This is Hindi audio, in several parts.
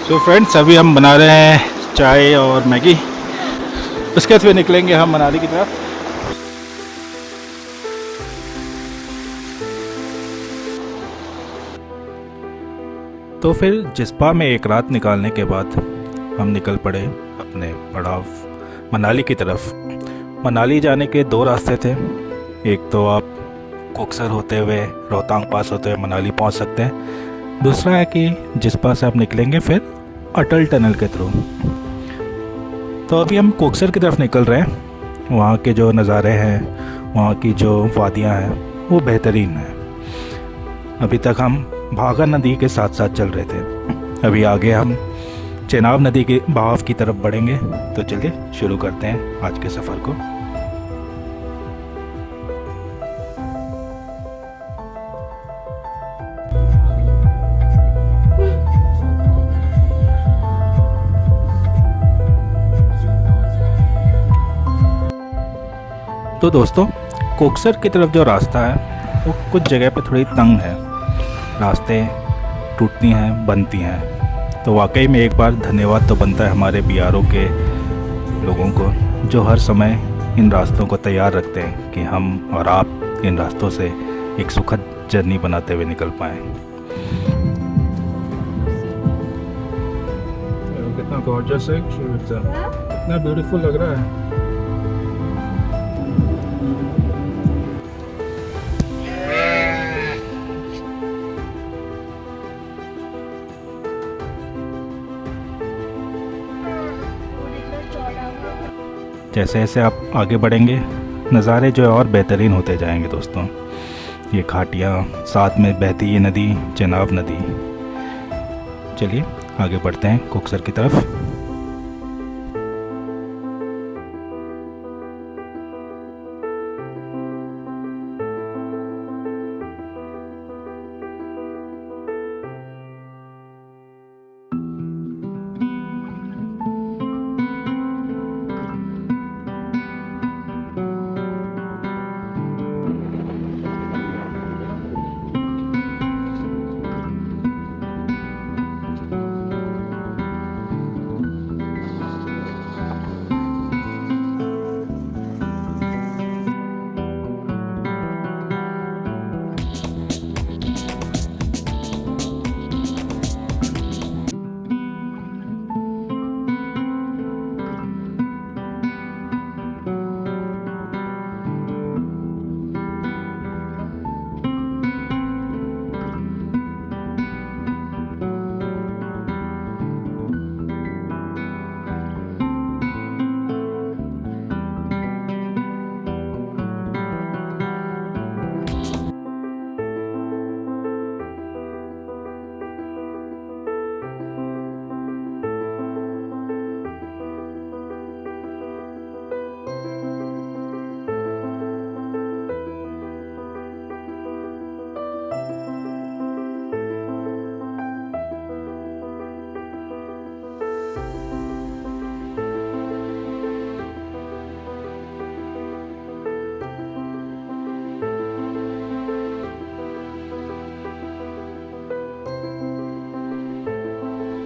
सो फ्रेंड्स, अभी हम बना रहे हैं चाय और मैगी। उसके बाद फिर निकलेंगे हम मनाली की तरफ। तो फिर जिस्पा में एक रात निकालने के बाद हम निकल पड़े अपने पड़ाव मनाली की तरफ। मनाली जाने के दो रास्ते थे। एक तो आप कोकसर होते हुए रोहतांग पास होते हुए मनाली पहुंच सकते हैं। दूसरा है कि जिस्पा से आप निकलेंगे फिर अटल टनल के थ्रू। तो अभी हम कोकसर की तरफ निकल रहे हैं। वहाँ के जो नज़ारे हैं, वहाँ की जो वादियाँ हैं, वो बेहतरीन हैं। अभी तक हम भागा नदी के साथ साथ चल रहे थे। अभी आगे हम चेनाब नदी के बहाव की तरफ बढ़ेंगे। तो चलिए शुरू करते हैं आज के सफ़र को। तो दोस्तों, कोकसर की तरफ जो रास्ता है वो कुछ जगह पे थोड़ी तंग है। रास्ते टूटती हैं, बनती हैं। तो वाकई में एक बार धन्यवाद तो बनता है हमारे बीआरओ के लोगों को, जो हर समय इन रास्तों को तैयार रखते हैं कि हम और आप इन रास्तों से एक सुखद जर्नी बनाते हुए निकल पाएँ। कितना गॉर्जियस है, कितना ब्यूटीफुल लग रहा है। जैसे जैसे आप आगे बढ़ेंगे, नज़ारे जो है और बेहतरीन होते जाएंगे दोस्तों। ये घाटियाँ, साथ में बहती ये नदी चेनाब नदी। चलिए आगे बढ़ते हैं कोकसर की तरफ।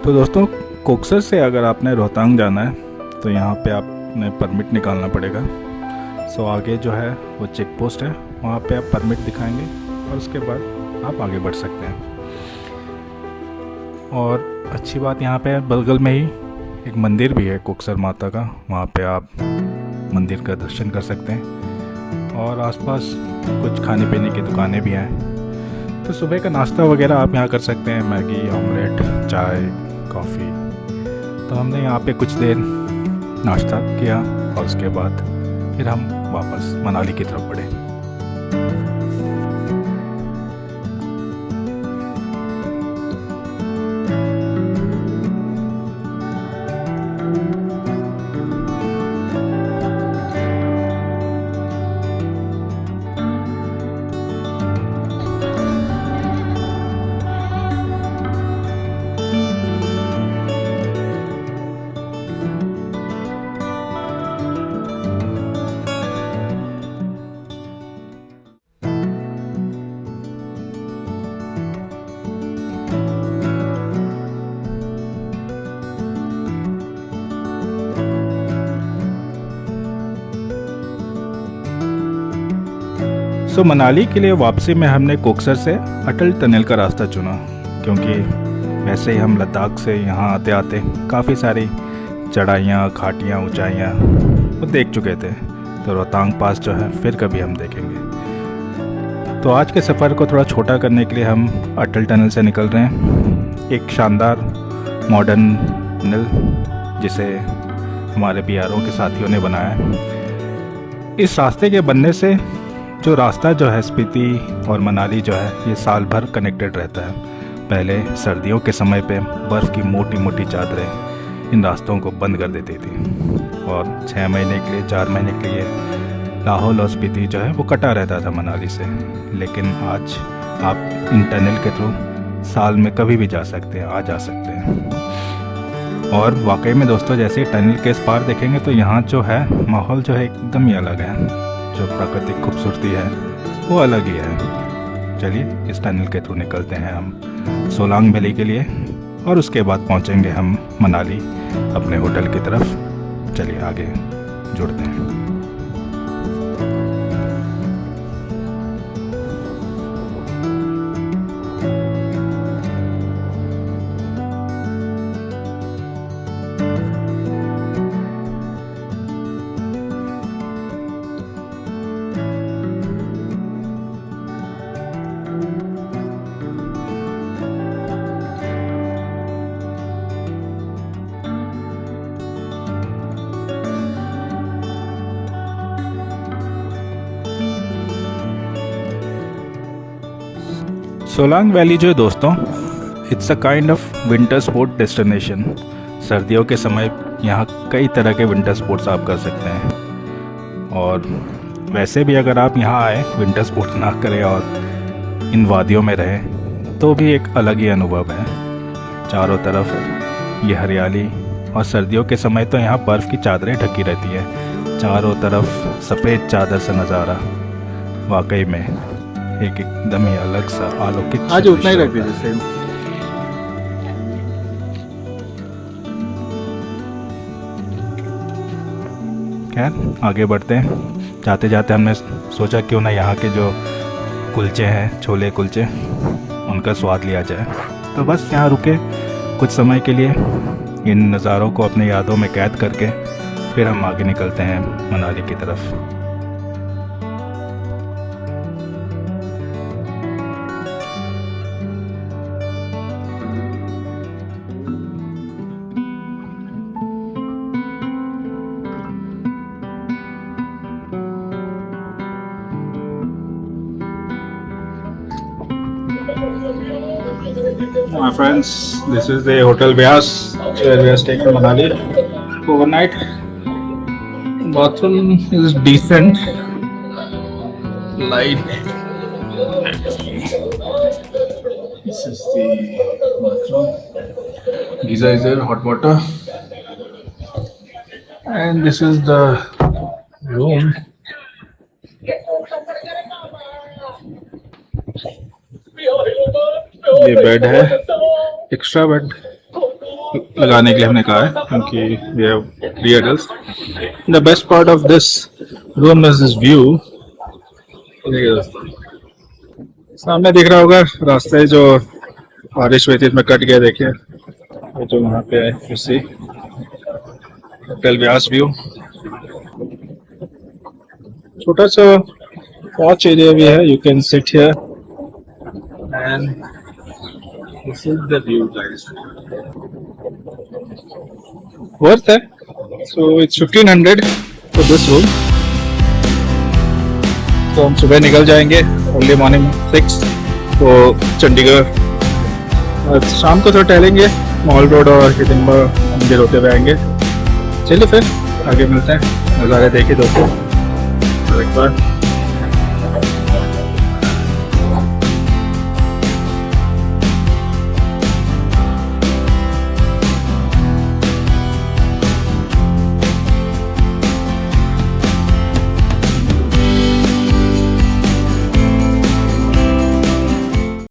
तो दोस्तों, कोकसर से अगर आपने रोहतांग जाना है तो यहाँ पे आपने परमिट निकालना पड़ेगा। सो आगे जो है वो चेक पोस्ट है, वहाँ पे आप परमिट दिखाएंगे और उसके बाद आप आगे बढ़ सकते हैं। और अच्छी बात यहाँ पे बगल में ही एक मंदिर भी है कोकसर माता का, वहाँ पे आप मंदिर का दर्शन कर सकते हैं। और आसपास कुछ खाने पीने की दुकानें भी हैं। तो सुबह का नाश्ता वगैरह आप यहाँ कर सकते हैं, मैगी, ऑमलेट, चाय, कॉफ़ी। तो हमने यहाँ पे कुछ देर नाश्ता किया और उसके बाद फिर हम वापस मनाली की तरफ बढ़े। सो मनाली के लिए वापसी में हमने कोकसर से अटल टनल का रास्ता चुना, क्योंकि वैसे ही हम लद्दाख से यहाँ आते आते काफ़ी सारी चढ़ाइयाँ, घाटियाँ, ऊंचाइयाँ वो देख चुके थे। तो रोहतांग पास जो है फिर कभी हम देखेंगे। तो आज के सफ़र को थोड़ा छोटा करने के लिए हम अटल टनल से निकल रहे हैं। एक शानदार मॉडर्न टनल जिसे हमारे BRO के साथियों ने बनाया है। इस रास्ते के बनने से जो रास्ता जो है स्पीति और मनाली जो है ये साल भर कनेक्टेड रहता है। पहले सर्दियों के समय पे बर्फ़ की मोटी मोटी चादरें इन रास्तों को बंद कर देती थी और 6 महीने के लिए, 4 महीने के लिए लाहौल और स्पीति जो है वो कटा रहता था मनाली से। लेकिन आज आप इन टनल के थ्रू साल में कभी भी जा सकते हैं, आ जा सकते हैं। और वाकई में दोस्तों, जैसे टनल के इस पार देखेंगे तो यहाँ जो है माहौल जो है एकदम ही अलग है। जो प्राकृतिक खूबसूरती है वो अलग ही है। चलिए इस टनल के थ्रू निकलते हैं हम सोलांग वैली के लिए और उसके बाद पहुँचेंगे हम मनाली अपने होटल की तरफ। चलिए आगे जुड़ते हैं। सोलांग वैली जो है दोस्तों, it's a kind of winter sport destination. सर्दियों के समय यहाँ कई तरह के विंटर स्पोर्ट्स आप कर सकते हैं। और वैसे भी अगर आप यहाँ आए, विंटर स्पोर्ट्स ना करें और इन वादियों में रहें तो भी एक अलग ही अनुभव है। चारों तरफ ये हरियाली और सर्दियों के समय तो यहाँ बर्फ़ की चादरें ढकी रहती है। चारों तरफ सफ़ेद चादर सा नज़ारा वाकई में एक एकदम ही अलग सा अलौकिक। आज उतना ही रख दीजिए सेम। खैर आगे बढ़ते हैं। जाते जाते हमने सोचा क्यों ना यहाँ के जो कुलचे हैं, छोले कुलचे, उनका स्वाद लिया जाए। तो बस यहाँ रुके कुछ समय के लिए, इन नज़ारों को अपने यादों में कैद करके फिर हम आगे निकलते हैं मनाली की तरफ। My friends, this is the Hotel Vyas where we are staying in Manali overnight. Bathroom is decent, light. This is the bathroom. Geyser is there, hot water, and this is the room. ये बेड है, एक्स्ट्रा बेड लगाने के लिए हमने कहा है क्योंकि we have 3 adults. The best part of this room is this view. सामने दिख रहा होगा रास्ते जो बारिश हुई थी इसमें कट गया। देखिए ये जो वहाँ पे है, उसी होटल व्यास व्यू। छोटा सा वॉच एरिया भी है, you can sit here and this is the view guys. Worth it. So it's 1500 for this room. तो हम सुबह निकल जाएंगे अर्ली मॉर्निंग 6 तो चंडीगढ़। और शाम को थोड़ा टहलेंगे, मॉल रोड और हिडिंबा मंदिर होते हुए आएंगे। चलिए फिर आगे मिलते हैं, नज़ारे देखिए दोस्तों एक बार।